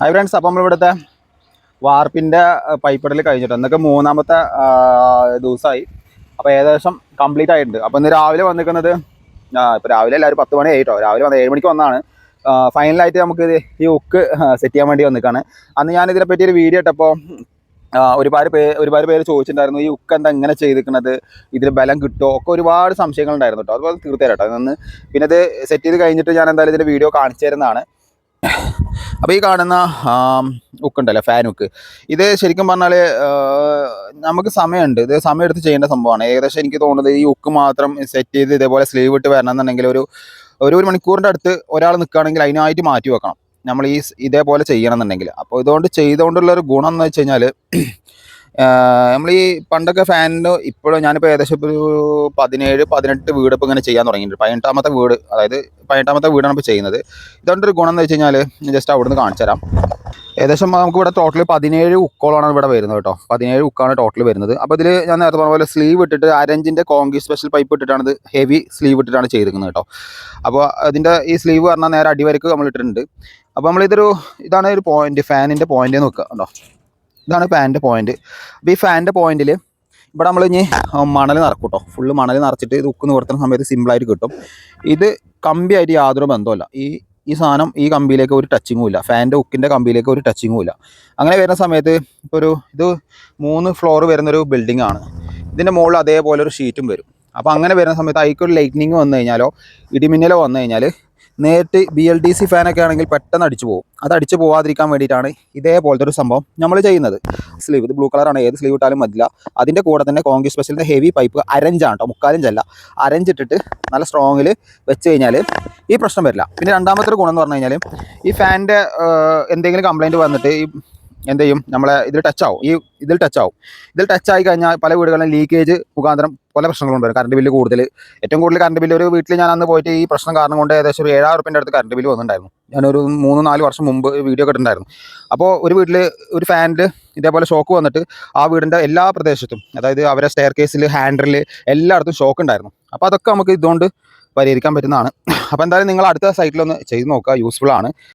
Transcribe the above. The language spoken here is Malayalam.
ഹായ് ഫ്രണ്ട്സ്, അപ്പം നമ്മളിവിടുത്തെ വാർപ്പിൻ്റെ പൈപ്പിടൽ കഴിഞ്ഞിട്ട് എന്നൊക്കെ മൂന്നാമത്തെ ദിവസമായി. അപ്പോൾ ഏകദേശം കംപ്ലീറ്റ് ആയിട്ടുണ്ട്. അപ്പോൾ ഇന്ന് രാവിലെ വന്നിരിക്കുന്നത് ഇപ്പോൾ രാവിലെ എല്ലാവരും 10 മണി ആയിട്ടോ. രാവിലെ 7 മണിക്ക് വന്നതാണ്. ഫൈനലായിട്ട് നമുക്ക് ഈ ഉക്ക് സെറ്റ് ചെയ്യാൻ വേണ്ടി വന്നിക്കാണ്. അന്ന് ഞാൻ ഇതിനെപ്പറ്റി ഒരു വീഡിയോ ഇട്ടപ്പോൾ ഒരുപാട് പേര് ചോദിച്ചിട്ടുണ്ടായിരുന്നു, ഈ ഉക്ക് എന്താ ഇങ്ങനെ ചെയ്തിരിക്കുന്നത്, ഇതിൽ ബലം കിട്ടുമോ ഒക്കെ ഒരുപാട് സംശയങ്ങളുണ്ടായിരുന്നു കേട്ടോ. അതുപോലെ തീർച്ചയായിട്ടും അതൊന്ന് പിന്നെ ഇത് സെറ്റ് ചെയ്ത് കഴിഞ്ഞിട്ട് ഞാൻ എന്തായാലും ഇതിൻ്റെ വീഡിയോ കാണിച്ചു തരുന്നതാണ്. അപ്പോൾ ഈ കാണുന്ന ഉക്കുണ്ടല്ലോ, ഫാൻ ഉക്ക്, ഇത് ശരിക്കും പറഞ്ഞാൽ നമുക്ക് സമയമുണ്ട്. ഇത് സമയം എടുത്ത് ചെയ്യേണ്ട സംഭവമാണ്. ഏകദേശം എനിക്ക് തോന്നുന്നത് ഈ ഉക്ക് മാത്രം സെറ്റ് ചെയ്ത് ഇതേപോലെ സ്ലീവ് ഇട്ട് വരണം എന്നുണ്ടെങ്കിൽ ഒരു മണിക്കൂറിൻ്റെ അടുത്ത് ഒരാൾ നിൽക്കുകയാണെങ്കിൽ അതിനായിട്ട് മാറ്റി വെക്കണം നമ്മൾ ഇതേപോലെ ചെയ്യണം എന്നുണ്ടെങ്കിൽ. അപ്പോൾ ചെയ്തുകൊണ്ടുള്ളൊരു ഗുണം എന്ന് വെച്ച് കഴിഞ്ഞാൽ നമ്മൾ ഈ പണ്ടൊക്കെ ഫാനിന് ഇപ്പോഴും ഞാനിപ്പോൾ ഏകദേശം ഇപ്പോൾ ഒരു 17-18 വീട് ഇപ്പോൾ ഇങ്ങനെ ചെയ്യാൻ തുടങ്ങിയിട്ടുണ്ട്. 18ാമത്തെ വീട്, അതായത് 18ാമത്തെ വീടാണ് ഇപ്പോൾ ചെയ്യുന്നത്. ഇതുകൊണ്ടൊരു ഗുണം എന്ന് വെച്ച് കഴിഞ്ഞാൽ ജസ്റ്റ് അവിടുന്ന് കാണിച്ചു തരാം. ഏകദേശം നമുക്ക് ഇവിടെ ടോട്ടൽ 17 ഉക്കോളാണ് ഇവിടെ വരുന്നത് കേട്ടോ. 17 ഉക്കാണ് ടോട്ടൽ വരുന്നത്. അപ്പോൾ ഇതിൽ ഞാൻ നേരത്തെ പറഞ്ഞ പോലെ സ്ലീവ് ഇട്ടിട്ട് 1/2 ഇഞ്ചിൻ്റെ കോൺക്രീറ്റ് സ്പെഷ്യൽ പൈപ്പ് ഇട്ടിട്ടാണ് ഇത് ഹെവി സ്ലീവ് ഇട്ടിട്ടാണ് ചെയ്തിരിക്കുന്നത് കേട്ടോ. അപ്പോൾ അതിൻ്റെ ഈ സ്ലീവ് പറഞ്ഞാൽ നേരെ അടിവരക്ക് നമ്മൾ ഇട്ടിട്ടുണ്ട്. അപ്പോൾ ഇതാണ് ഒരു പോയിന്റ്, ഫാനിൻ്റെ പോയിന്റ് നോക്കുക കേട്ടോ. ഇതാണ് ഫാനിൻ്റെ പോയിന്റ്. അപ്പോൾ ഈ ഫാനിൻ്റെ പോയിന്റിൽ ഇവിടെ നമ്മൾ ഇനി മണൽ നിറക്കും കേട്ടോ. ഫുള്ള് മണൽ നിറച്ചിട്ട് ഇത് ഉക്ക് നിവർത്തുന്ന സമയത്ത് സിമ്പിളായിട്ട് കിട്ടും. ഇത് കമ്പിയായിട്ട് യാതൊരു ബന്ധമില്ല. ഈ സാധനം ഈ കമ്പിയിലേക്ക് ഒരു ടച്ചിങ്ങും ഇല്ല. ഫാനിൻ്റെ ഉക്കിൻ്റെ കമ്പിയിലേക്ക് ഒരു ടച്ചിങ്ങും ഇല്ല. അങ്ങനെ വരുന്ന സമയത്ത് ഇപ്പോൾ ഇത് 3 ഫ്ലോർ വരുന്നൊരു ബിൽഡിംഗ് ആണ്. ഇതിൻ്റെ മുകളിൽ അതേപോലെ ഒരു ഷീറ്റും വരും. അപ്പോൾ അങ്ങനെ വരുന്ന സമയത്ത് അതിക്കൊരു ലൈറ്റ്നിങ് വന്നു കഴിഞ്ഞാലോ ഇടിമിന്നലോ വന്നു കഴിഞ്ഞാൽ നേരിട്ട് BLDC ഫാനൊക്കെ ആണെങ്കിൽ പെട്ടെന്ന് അടിച്ചു പോകും. അത് അടിച്ചു പോകാതിരിക്കാൻ വേണ്ടിയിട്ടാണ് ഇതേപോലത്തെ ഒരു സംഭവം നമ്മൾ ചെയ്യുന്നത്. സ്ലീവ് ഇത് ബ്ലൂ കളറാണ്, ഏത് സ്ലീവ് ഇട്ടാലും മതില്ല. അതിൻ്റെ കൂടെ തന്നെ കോൺക്രീറ്റ് സ്പെഷ്യലിൻ്റെ ഹെവി പൈപ്പ് 1/2 ഇഞ്ചാണ് കേട്ടോ, 3/4 ഇഞ്ചല്ല, 1/2 ഇഞ്ച് ഇട്ടിട്ട് നല്ല സ്ട്രോങ്ങിൽ വെച്ച് കഴിഞ്ഞാൽ ഈ പ്രശ്നം വരില്ല. പിന്നെ രണ്ടാമത്തെ ഒരു ഗുണം എന്ന് പറഞ്ഞു കഴിഞ്ഞാൽ ഈ ഫാനിൻ്റെ എന്തെങ്കിലും കംപ്ലയിൻറ്റ് വന്നിട്ട് എന്ത് ചെയ്യും, നമ്മളെ ഇതിൽ ടച്ചാവും. ഇതിൽ ടച്ചായി കഴിഞ്ഞാൽ പല വീടുകളിലും ലീക്കേജ് മുഖാന്തരം പല പ്രശ്നങ്ങളും വരും. കറണ്ട് ബില്ല് കൂടുതൽ, ഏറ്റവും കൂടുതൽ കറണ്ട് ബില്ല് ഒരു വീട്ടിൽ ഞാൻ അന്ന് പോയിട്ട് ഈ പ്രശ്നം കാരണം കൊണ്ട് ഏകദേശം ഒരു 7,000 റുപ്യേൻ്റെ അടുത്ത് കറണ്ട് ബില്ല് വന്നിട്ടുണ്ടായിരുന്നു. ഞാനൊരു 3-4 വർഷം മുമ്പ് വീഡിയോ ഇട്ടിട്ടുണ്ടായിരുന്നു. അപ്പോൾ ഒരു വീട്ടിൽ ഒരു ഫാനിൽ ഇതേപോലെ ഷോക്ക് വന്നിട്ട് ആ വീടിൻ്റെ എല്ലാ പ്രദേശത്തും, അതായത് അവരെ സ്റ്റെയർ കേസിൽ, ഹാൻഡിൽ എല്ലായിടത്തും ഷോക്ക് ഉണ്ടായിരുന്നു. അപ്പോൾ അതൊക്കെ നമുക്ക് ഇതുകൊണ്ട് പരിഹരിക്കാൻ പറ്റുന്നതാണ്. അപ്പോൾ എന്തായാലും നിങ്ങൾ അടുത്ത സൈറ്റിലൊന്ന് ചെയ്ത് നോക്കുക, യൂസ്ഫുൾ ആണ്.